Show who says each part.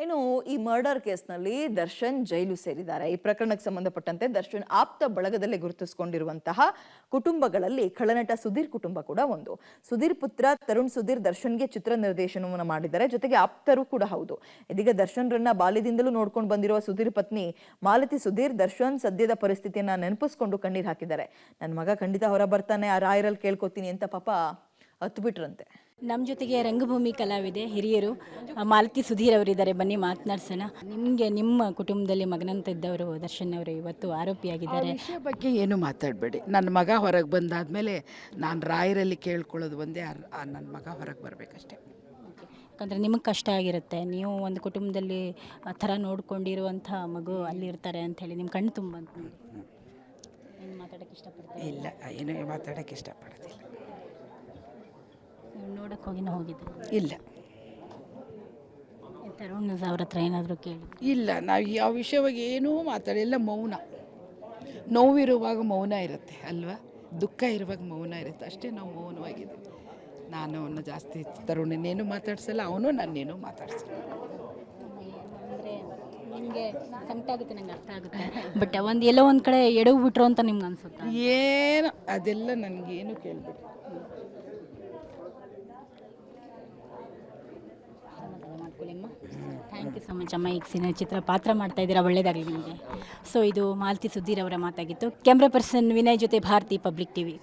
Speaker 1: ಇನ್ನು ಈ ಮರ್ಡರ್ ಕೇಸ್ನಲ್ಲಿ ದರ್ಶನ್ ಜೈಲು ಸೇರಿದ್ದಾರೆ. ಈ ಪ್ರಕರಣಕ್ಕೆ ಸಂಬಂಧಪಟ್ಟಂತೆ ದರ್ಶನ್ ಆಪ್ತ ಬಳಗದಲ್ಲೇ ಗುರುತಿಸಿಕೊಂಡಿರುವಂತಹ ಕುಟುಂಬಗಳಲ್ಲಿ ಖಳನಟ ಸುಧೀರ್ ಕುಟುಂಬ ಕೂಡ ಒಂದು. ಸುಧೀರ್ ಪುತ್ರ ತರುಣ್ ಸುಧೀರ್ ದರ್ಶನ್ಗೆ ಚಿತ್ರ ನಿರ್ದೇಶನವನ್ನು ಮಾಡಿದ್ದಾರೆ, ಜೊತೆಗೆ ಆಪ್ತರು ಕೂಡ ಹೌದು. ಇದೀಗ ದರ್ಶನ್ರನ್ನ ಬಾಲ್ಯದಿಂದಲೂ ನೋಡ್ಕೊಂಡು ಬಂದಿರುವ ಸುಧೀರ್ ಪತ್ನಿ ಮಾಲತಿ ಸುಧೀರ್ ದರ್ಶನ್ ಸದ್ಯದ ಪರಿಸ್ಥಿತಿಯನ್ನ ನೆನಪಿಸ್ಕೊಂಡು ಕಣ್ಣೀರ್ ಹಾಕಿದ್ದಾರೆ. ನನ್ನ ಮಗ ಖಂಡಿತ ಹೊರ ಬರ್ತಾನೆ, ಆ ರಾಯರಲ್ಲಿ ಕೇಳ್ಕೊತೀನಿ ಅಂತ ಪಾಪ ಹತ್ತು ಬಿಟ್ರಂತೆ.
Speaker 2: ನಮ್ಮ ಜೊತೆಗೆ ರಂಗಭೂಮಿ ಕಲಾವಿದೆ ಹಿರಿಯರು ಮಾಲತಿ ಸುಧೀರ್ ಅವರಿದ್ದಾರೆ, ಬನ್ನಿ ಮಾತನಾಡ್ಸೋಣ. ನಿಮಗೆ ನಿಮ್ಮ ಕುಟುಂಬದಲ್ಲಿ ಮಗನಂತ ಇದ್ದವರು ದರ್ಶನ್ ಅವರು ಇವತ್ತು ಆರೋಪಿಯಾಗಿದ್ದಾರೆ.
Speaker 3: ವಿಷಯ ಬಗ್ಗೆ ಏನು ಮಾತಾಡಬೇಡಿ. ನನ್ನ ಮಗ ಹೊರಗೆ ಬಂದಾದಮೇಲೆ ನಾನು ರಾಯರಲ್ಲಿ ಕೇಳ್ಕೊಳ್ಳೋದು ಒಂದೇ, ನನ್ನ ಮಗ ಹೊರಗೆ ಬರಬೇಕಷ್ಟೇ.
Speaker 2: ಯಾಕಂದರೆ ನಿಮಗೆ ಕಷ್ಟ ಆಗಿರುತ್ತೆ, ನೀವು ಒಂದು ಕುಟುಂಬದಲ್ಲಿ ಆ ಥರ ನೋಡ್ಕೊಂಡಿರುವಂಥ ಮಗು ಅಲ್ಲಿ ಇರ್ತಾರೆ ಅಂಥೇಳಿ ನಿಮ್ಮ ಕಣ್ಣು ತುಂಬ ಏನು ಮಾತಾಡೋಕ್ಕೆ ಇಷ್ಟಪಡ್ತಾರೆ?
Speaker 3: ಇಲ್ಲ, ಏನೂ ಮಾತಾಡೋಕ್ಕೆ ಇಷ್ಟಪಡೋದಿಲ್ಲ.
Speaker 2: ನೋಡೋಕ್ಕೆ ಹೋಗಿದ್ದೆ?
Speaker 3: ಇಲ್ಲ.
Speaker 2: ತರುಣ್ ಅವ್ರ ಹತ್ರ ಏನಾದರೂ ಕೇಳಿ?
Speaker 3: ಇಲ್ಲ, ನಾವು ಯಾವ ವಿಷಯವಾಗಿ ಏನೂ ಮಾತಾಡಿಲ್ಲ. ಮೌನ, ನೋವಿರುವಾಗ ಮೌನ ಇರುತ್ತೆ ಅಲ್ವಾ, ದುಃಖ ಇರುವಾಗ ಮೌನ ಇರುತ್ತೆ ಅಷ್ಟೇ. ನಾವು ಮೌನವಾಗಿದ್ದೀವಿ. ನಾನು ಅವನು ಜಾಸ್ತಿ ತರುಣನೇನು ಮಾತಾಡ್ಸಲ್ಲ, ಅವನು ನನ್ನೇನು ಮಾತಾಡ್ಸಲ್ಲ.
Speaker 2: ಅಂದರೆ ನಿಮಗೆ ಸಂಕಟ ಆಗುತ್ತೆ, ನಂಗೆ ಅರ್ಥ ಆಗುತ್ತೆ. ಬಟ್ ಎಲ್ಲೋ ಒಂದು ಕಡೆ ಎಡವು ಬಿಟ್ರು ಅಂತ ನಿಮ್ಗೆ ಅನ್ಸುತ್ತೆ?
Speaker 3: ಏನು ಅದೆಲ್ಲ ನನಗೇನು ಕೇಳ್ಬಿಡಿ.
Speaker 2: ಥ್ಯಾಂಕ್ ಯು ಸೊ ಮಚ್ ಅಮ್ಮ. ಈಗ ಚಿತ್ರ ಪಾತ್ರ ಮಾಡ್ತಾ ಇದ್ದೀರಾ, ಒಳ್ಳೆಯದಾಗಲಿ ನಿಮಗೆ. ಸೊ ಇದು ಮಾಲತಿ ಸುಧೀರ್ ಅವರ ಮಾತಾಗಿತ್ತು. ಕ್ಯಾಮ್ರಾ ಪರ್ಸನ್ ವಿನಯ್ ಜೊತೆ ಭಾರತಿ, ಪಬ್ಲಿಕ್ ಟಿವಿ.